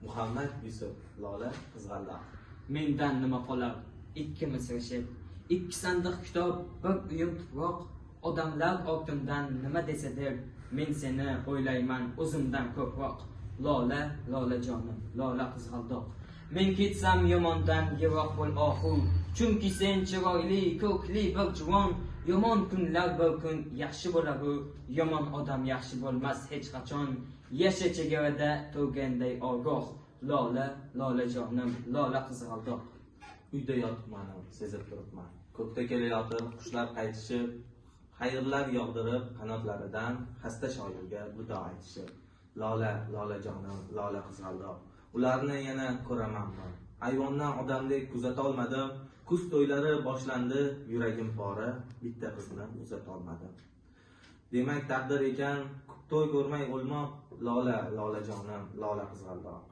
Muhammad Yusuf, Lola Qizg'aldoq. Mendan nima qolar? Ikkimiz yashab, ikki sandiq kitob, bir uyum tuproq. Odamlar ortimdan nima desadir, men seni o'ylayman o'zimdan ko'proq. Lola, Lola jonim, Lola Qizg'aldoq. Men ketsam yomondan yiroq bo'l oxu, chunki sen chiroyli, ko'kli bir juvon. Yomon kunlar bir kun yaxshi bo'lar-u, yomon odam yaxshi bo'lmas hech qachon. Yasha chegarada turganday ogoh. Lola, Lola jonim, Lola Qizg'aldoq. Uyda yotibman, sezib turibman. Ko'kda kelayotir qushlar qaytishib, xayrlar yog'dirib qanotlaridan xasta shoirga vido aytishib. Lola, Lola jonim, Lola Qizg'aldoq. Ularni yana ko'ramanmi? Ayvondan odamdek kuzatolmadim. Kuz to'ylari boshlandi, yuragim pora, bitta qizni uzatolmadim. Demak taqdir ekan, to'y ko'rmay o'lmoq. Lola, Lola jonim, Lola Qizg'aldoq.